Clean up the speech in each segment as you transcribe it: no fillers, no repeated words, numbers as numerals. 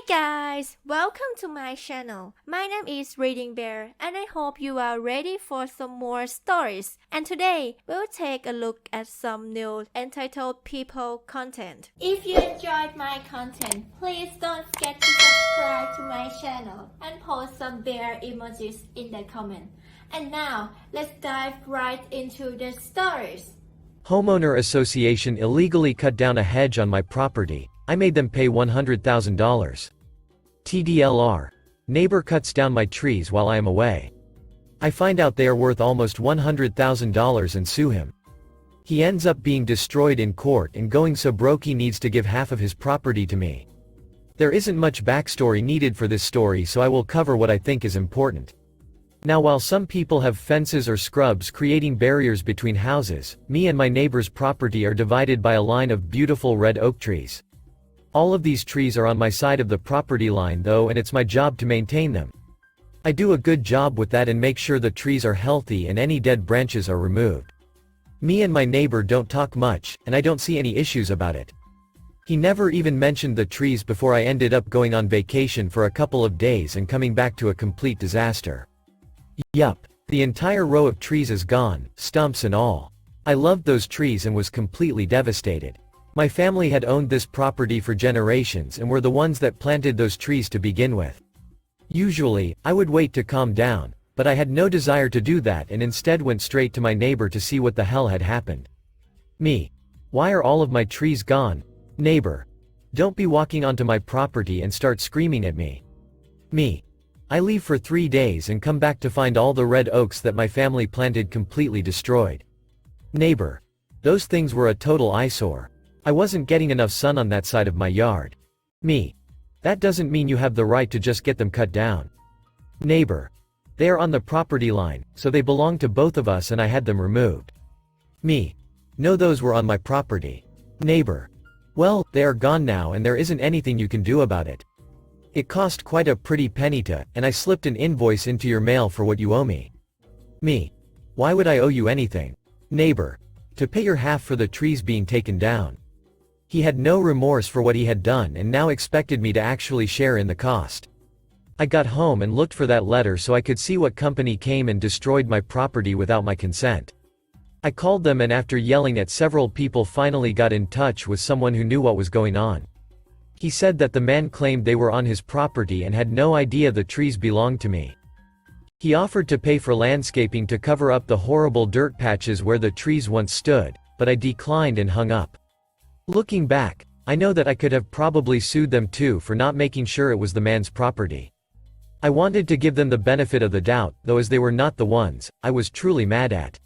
guys, welcome to my channel. My name is ReadingBear and I hope you are ready for some more stories. And today, we'll take a look at some new entitled people content. If you enjoyed my content, please don't forget to subscribe to my channel and post some bear emojis in the comment. And now, let's dive right into the stories. Homeowner association illegally cut down a hedge on my property. I made them pay $100,000. TDLR. Neighbor cuts down my trees while I am away. I find out they are worth almost $100,000 and sue him. He ends up being destroyed in court and going so broke he needs to give half of his property to me. There isn't much backstory needed for this story, so I will cover what I think is important. Now, while some people have fences or scrubs creating barriers between houses, me and my neighbor's property are divided by a line of beautiful red oak trees. All of these trees are on my side of the property line though, and it's my job to maintain them. I do a good job with that and make sure the trees are healthy and any dead branches are removed. Me and my neighbor don't talk much, and I don't see any issues about it. He never even mentioned the trees before I ended up going on vacation for a couple of days and coming back to a complete disaster. Yup. The entire row of trees is gone, stumps and all. I loved those trees and was completely devastated. My family had owned this property for generations and were the ones that planted those trees to begin with. Usually, I would wait to calm down, but I had no desire to do that and instead went straight to my neighbor to see what the hell had happened. Me. Why are all of my trees gone? Neighbor. Don't be walking onto my property and start screaming at me. Me. I leave for 3 days and come back to find all the red oaks that my family planted completely destroyed. Neighbor. Those things were a total eyesore. I wasn't getting enough sun on that side of my yard. Me. That doesn't mean you have the right to just get them cut down. Neighbor. They are on the property line, so they belong to both of us and I had them removed. Me. No, those were on my property. Neighbor. Well, they are gone now and there isn't anything you can do about it. It cost quite a pretty penny to, and I slipped an invoice into your mail for what you owe me. Me. Why would I owe you anything? Neighbor. To pay your half for the trees being taken down. He had no remorse for what he had done and now expected me to actually share in the cost. I got home and looked for that letter so I could see what company came and destroyed my property without my consent. I called them and after yelling at several people finally got in touch with someone who knew what was going on. He said that the man claimed they were on his property and had no idea the trees belonged to me. He offered to pay for landscaping to cover up the horrible dirt patches where the trees once stood, but I declined and hung up. Looking back, I know that I could have probably sued them too for not making sure it was the man's property. I wanted to give them the benefit of the doubt, though, as they were not the ones I was truly mad at.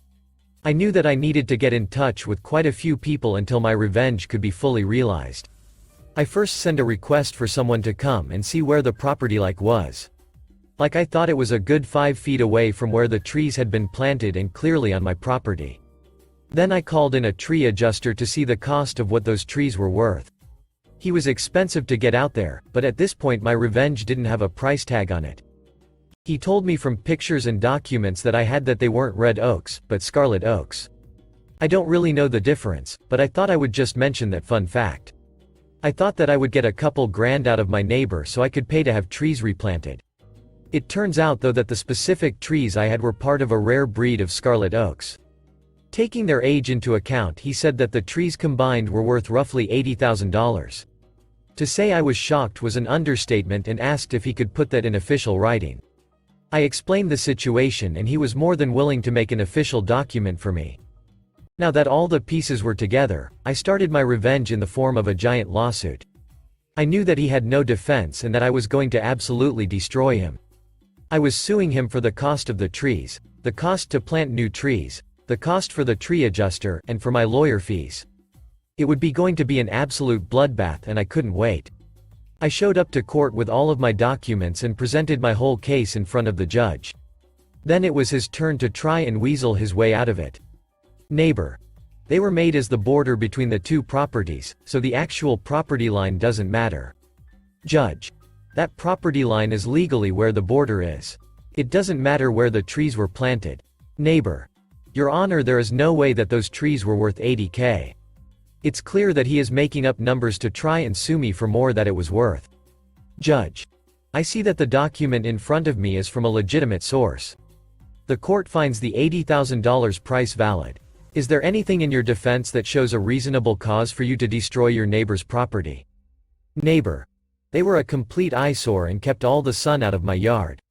I knew that I needed to get in touch with quite a few people until my revenge could be fully realized. I first sent a request for someone to come and see where the property was. I thought it was a good 5 feet away from where the trees had been planted and clearly on my property. Then I called in a tree adjuster to see the cost of what those trees were worth. He was expensive to get out there, but at this point my revenge didn't have a price tag on it. He told me from pictures and documents that I had that they weren't red oaks, but scarlet oaks. I don't really know the difference, but I thought I would just mention that fun fact. I thought that I would get a couple grand out of my neighbor so I could pay to have trees replanted. It turns out though that the specific trees I had were part of a rare breed of scarlet oaks. Taking their age into account, he said that the trees combined were worth roughly $80,000. To say I was shocked was an understatement and asked if he could put that in official writing. I explained the situation and he was more than willing to make an official document for me. Now that all the pieces were together, I started my revenge in the form of a giant lawsuit. I knew that he had no defense and that I was going to absolutely destroy him. I was suing him for the cost of the trees, the cost to plant new trees, the cost for the tree adjuster, and for my lawyer fees. It would be going to be an absolute bloodbath and I couldn't wait. I showed up to court with all of my documents and presented my whole case in front of the judge. Then it was his turn to try and weasel his way out of it. Neighbor. They were made as the border between the two properties, so the actual property line doesn't matter. Judge. That property line is legally where the border is. It doesn't matter where the trees were planted. Neighbor. Your Honor, there is no way that those trees were worth $80,000. It's clear that he is making up numbers to try and sue me for more that it was worth. Judge. I see that the document in front of me is from a legitimate source. The court finds the $80,000 price valid. Is there anything in your defense that shows a reasonable cause for you to destroy your neighbor's property? Neighbor. They were a complete eyesore and kept all the sun out of my yard.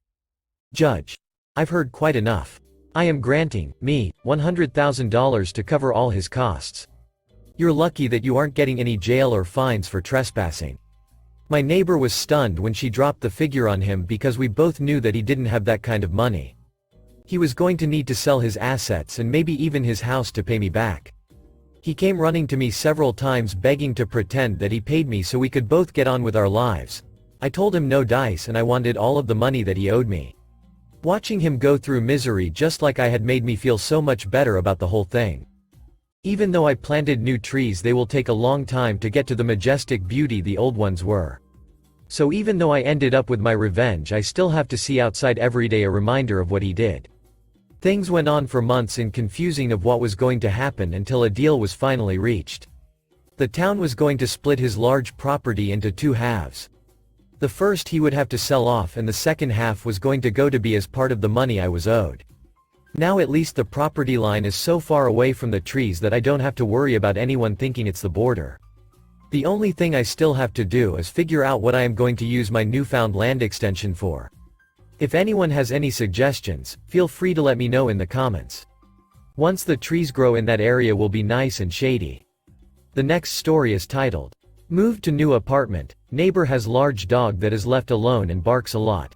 Judge. I've heard quite enough. I am granting me $100,000 to cover all his costs. You're lucky that you aren't getting any jail or fines for trespassing. My neighbor was stunned when she dropped the figure on him because we both knew that he didn't have that kind of money. He was going to need to sell his assets and maybe even his house to pay me back. He came running to me several times begging to pretend that he paid me so we could both get on with our lives. I told him no dice and I wanted all of the money that he owed me. Watching him go through misery just like I had made me feel so much better about the whole thing. Even though I planted new trees, they will take a long time to get to the majestic beauty the old ones were. So even though I ended up with my revenge, I still have to see outside every day a reminder of what he did. Things went on for months in confusing of what was going to happen until a deal was finally reached. The town was going to split his large property into two halves. The first he would have to sell off and the second half was going to go to be as part of the money I was owed. Now at least the property line is so far away from the trees that I don't have to worry about anyone thinking it's the border. The only thing I still have to do is figure out what I am going to use my newfound land extension for. If anyone has any suggestions, feel free to let me know in the comments. Once the trees grow in that area will be nice and shady. The next story is titled, Moved to New Apartment, Neighbor Has Large Dog That Is Left Alone and Barks a Lot.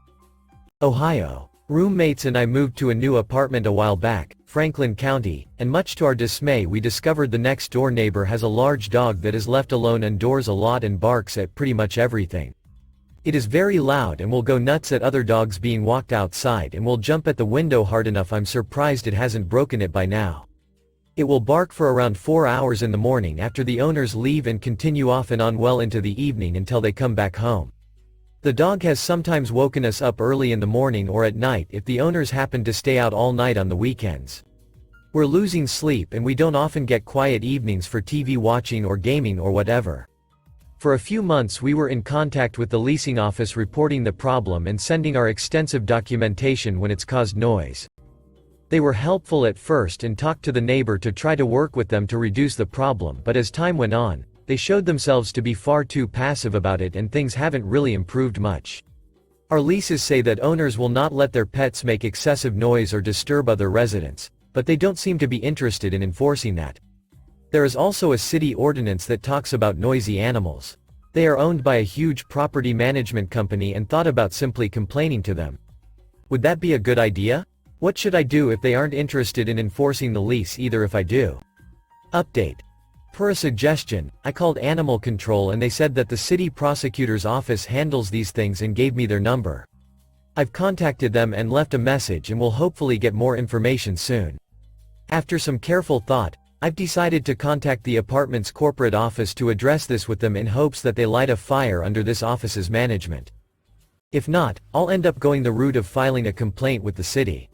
Ohio. Roommates and I moved to a new apartment a while back, Franklin County, and much to our dismay we discovered the next door neighbor has a large dog that is left alone indoors a lot and barks at pretty much everything. It is very loud and will go nuts at other dogs being walked outside and will jump at the window hard enough I'm surprised it hasn't broken it by now. It will bark for around 4 hours in the morning after the owners leave and continue off and on well into the evening until they come back home. The dog has sometimes woken us up early in the morning or at night if the owners happen to stay out all night on the weekends. We're losing sleep and we don't often get quiet evenings for TV watching or gaming or whatever. For a few months we were in contact with the leasing office reporting the problem and sending our extensive documentation when it's caused noise. They were helpful at first and talked to the neighbor to try to work with them to reduce the problem, but as time went on, they showed themselves to be far too passive about it and things haven't really improved much. Our leases say that owners will not let their pets make excessive noise or disturb other residents, but they don't seem to be interested in enforcing that. There is also a city ordinance that talks about noisy animals. They are owned by a huge property management company and thought about simply complaining to them. Would that be a good idea? What should I do if they aren't interested in enforcing the lease either if I do? Update. Per a suggestion, I called animal control and they said that the city prosecutor's office handles these things and gave me their number. I've contacted them and left a message and will hopefully get more information soon. After some careful thought, I've decided to contact the apartment's corporate office to address this with them in hopes that they light a fire under this office's management. If not, I'll end up going the route of filing a complaint with the city.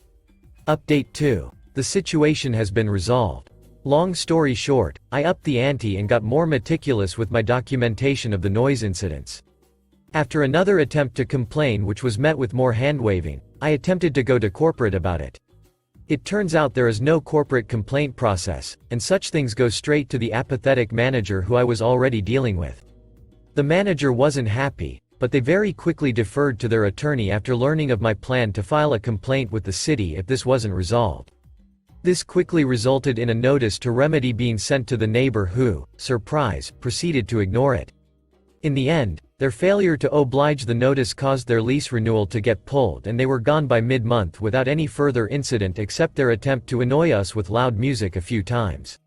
Update 2. The situation has been resolved. Long story short, I upped the ante and got more meticulous with my documentation of the noise incidents. After another attempt to complain which was met with more hand-waving, I attempted to go to corporate about it. It turns out there is no corporate complaint process, and such things go straight to the apathetic manager who I was already dealing with. The manager wasn't happy, but they very quickly deferred to their attorney after learning of my plan to file a complaint with the city if this wasn't resolved. This quickly resulted in a notice to remedy being sent to the neighbor who, surprise, proceeded to ignore it. In the end, their failure to oblige the notice caused their lease renewal to get pulled and they were gone by mid-month without any further incident except their attempt to annoy us with loud music a few times.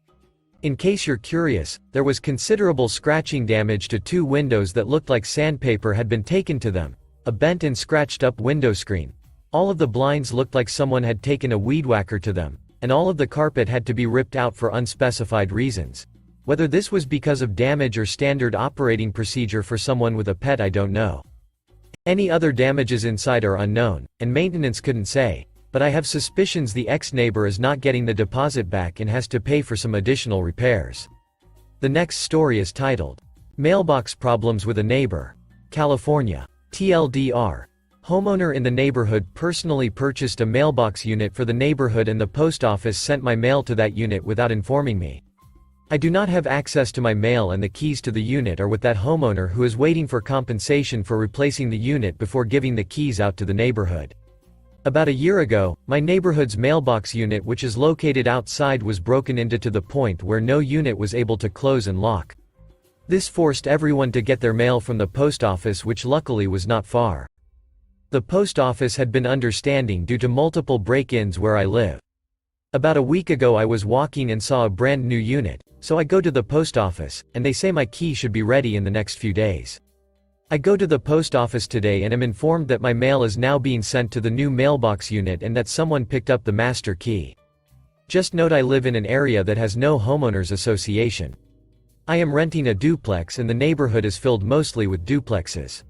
In case you're curious, there was considerable scratching damage to 2 windows that looked like sandpaper had been taken to them, a bent and scratched up window screen. All of the blinds looked like someone had taken a weed whacker to them, and all of the carpet had to be ripped out for unspecified reasons. Whether this was because of damage or standard operating procedure for someone with a pet I don't know. Any other damages inside are unknown, and maintenance couldn't say, but I have suspicions the ex-neighbor is not getting the deposit back and has to pay for some additional repairs. The next story is titled, Mailbox Problems with a Neighbor. California. TLDR. Homeowner in the neighborhood personally purchased a mailbox unit for the neighborhood and the post office sent my mail to that unit without informing me. I do not have access to my mail and the keys to the unit are with that homeowner who is waiting for compensation for replacing the unit before giving the keys out to the neighborhood. About a year ago, my neighborhood's mailbox unit which is located outside was broken into to the point where no unit was able to close and lock. This forced everyone to get their mail from the post office which luckily was not far. The post office had been understanding due to multiple break-ins where I live. About a week ago I was walking and saw a brand new unit, so I go to the post office, and they say my key should be ready in the next few days. I go to the post office today and am informed that my mail is now being sent to the new mailbox unit and that someone picked up the master key. Just note I live in an area that has no homeowners association. I am renting a duplex and the neighborhood is filled mostly with duplexes.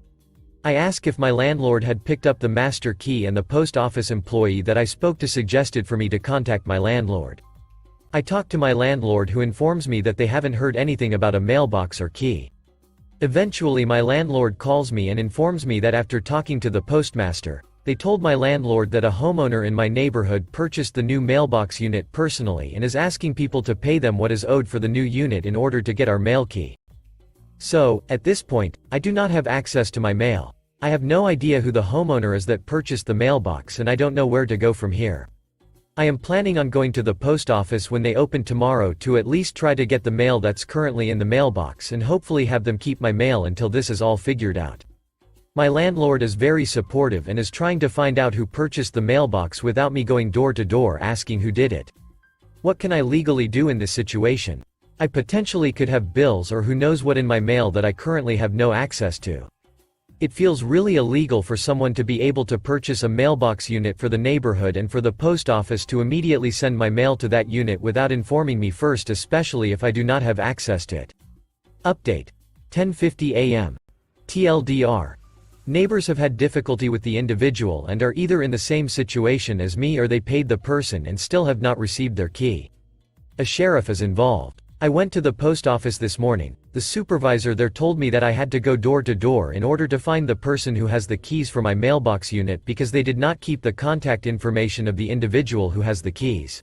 I ask if my landlord had picked up the master key and the post office employee that I spoke to suggested for me to contact my landlord. I talk to my landlord who informs me that they haven't heard anything about a mailbox or key. Eventually my landlord calls me and informs me that after talking to the postmaster, they told my landlord that a homeowner in my neighborhood purchased the new mailbox unit personally and is asking people to pay them what is owed for the new unit in order to get our mail key. So, at this point, I do not have access to my mail. I have no idea who the homeowner is that purchased the mailbox and I don't know where to go from here. I am planning on going to the post office when they open tomorrow to at least try to get the mail that's currently in the mailbox and hopefully have them keep my mail until this is all figured out. My landlord is very supportive and is trying to find out who purchased the mailbox without me going door to door asking who did it. What can I legally do in this situation? I potentially could have bills or who knows what in my mail that I currently have no access to. It feels really illegal for someone to be able to purchase a mailbox unit for the neighborhood and for the post office to immediately send my mail to that unit without informing me first, especially if I do not have access to it. Update. 10:50 a.m. TLDR. Neighbors have had difficulty with the individual and are either in the same situation as me or they paid the person and still have not received their key. A sheriff is involved. I went to the post office this morning. The supervisor there told me that I had to go door to door in order to find the person who has the keys for my mailbox unit because they did not keep the contact information of the individual who has the keys.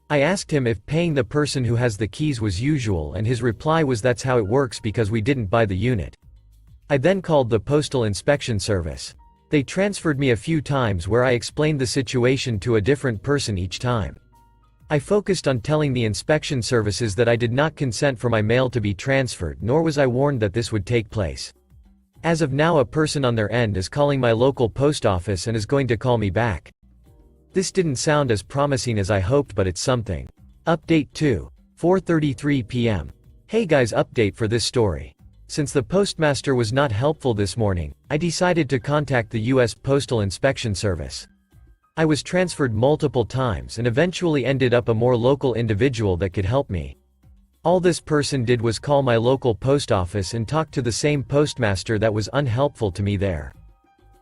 I asked him if paying the person who has the keys was usual and his reply was that's how it works because we didn't buy the unit. I then called the Postal Inspection Service. They transferred me a few times where I explained the situation to a different person each time. I focused on telling the inspection services that I did not consent for my mail to be transferred, nor was I warned that this would take place. As of now, a person on their end is calling my local post office and is going to call me back. This didn't sound as promising as I hoped, but it's something. Update 2. 4:33 p.m. Hey guys, update for this story. Since the postmaster was not helpful this morning, I decided to contact the U.S. Postal Inspection Service. I was transferred multiple times and eventually ended up a more local individual that could help me. All this person did was call my local post office and talk to the same postmaster that was unhelpful to me there.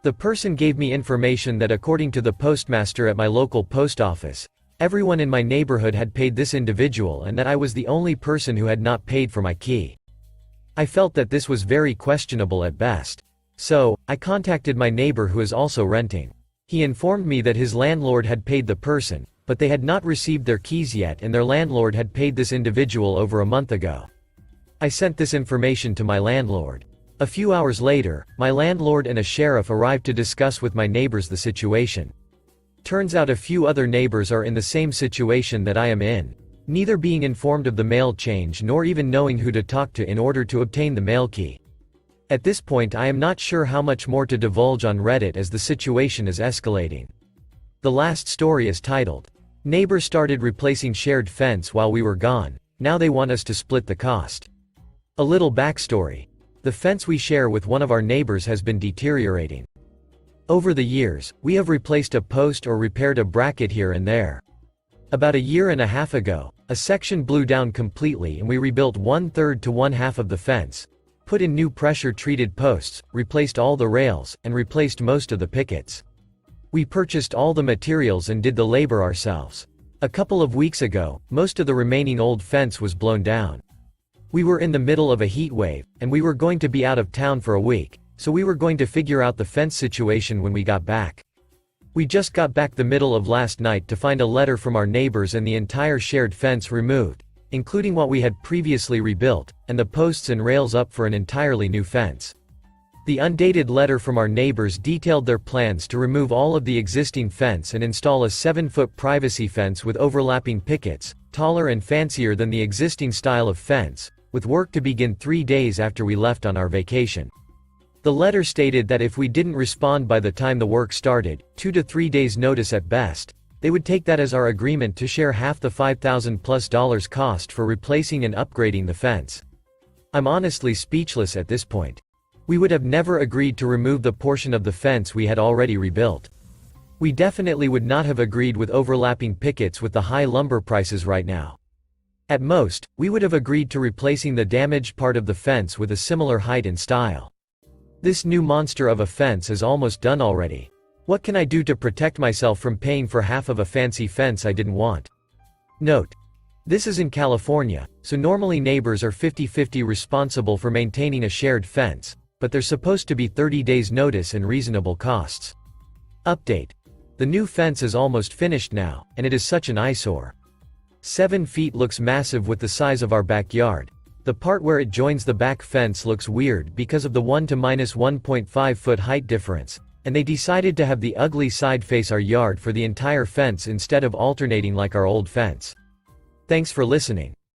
The person gave me information that according to the postmaster at my local post office, everyone in my neighborhood had paid this individual and that I was the only person who had not paid for my key. I felt that this was very questionable at best. So, I contacted my neighbor who is also renting. He informed me that his landlord had paid the person, but they had not received their keys yet and their landlord had paid this individual over a month ago. I sent this information to my landlord. A few hours later, my landlord and a sheriff arrived to discuss with my neighbors the situation. Turns out a few other neighbors are in the same situation that I am in, neither being informed of the mail change nor even knowing who to talk to in order to obtain the mail key. At this point I am not sure how much more to divulge on Reddit as the situation is escalating. The last story is titled, "Neighbor started replacing shared fence while we were gone, now they want us to split the cost." A little backstory. The fence we share with one of our neighbors has been deteriorating. Over the years, we have replaced a post or repaired a bracket here and there. About a year and a half ago, a section blew down completely and we rebuilt 1/3 to 1/2 of the fence, put in new pressure-treated posts, replaced all the rails, and replaced most of the pickets. We purchased all the materials and did the labor ourselves. A couple of weeks ago, most of the remaining old fence was blown down. We were in the middle of a heat wave, and we were going to be out of town for a week, so we were going to figure out the fence situation when we got back. We just got back the middle of last night to find a letter from our neighbors and the entire shared fence removed, including what we had previously rebuilt, and the posts and rails up for an entirely new fence. The undated letter from our neighbors detailed their plans to remove all of the existing fence and install a 7-foot privacy fence with overlapping pickets, taller and fancier than the existing style of fence, with work to begin 3 days after we left on our vacation. The letter stated that if we didn't respond by the time the work started, 2 to 3 days notice at best, they would take that as our agreement to share half the $5,000+ cost for replacing and upgrading the fence. I'm honestly speechless at this point. We would have never agreed to remove the portion of the fence we had already rebuilt. We definitely would not have agreed with overlapping pickets with the high lumber prices right now. At most, we would have agreed to replacing the damaged part of the fence with a similar height and style. This new monster of a fence is almost done already. What can I do to protect myself from paying for half of a fancy fence I didn't want? Note: this is in California, so normally neighbors are 50-50 responsible for maintaining a shared fence, but there's supposed to be 30 days notice and reasonable costs. Update: the new fence is almost finished now, and it is such an eyesore. 7 feet looks massive with the size of our backyard. The part where it joins the back fence looks weird because of the 1 to -1.5 foot height difference, and they decided to have the ugly side face our yard for the entire fence instead of alternating like our old fence. Thanks for listening.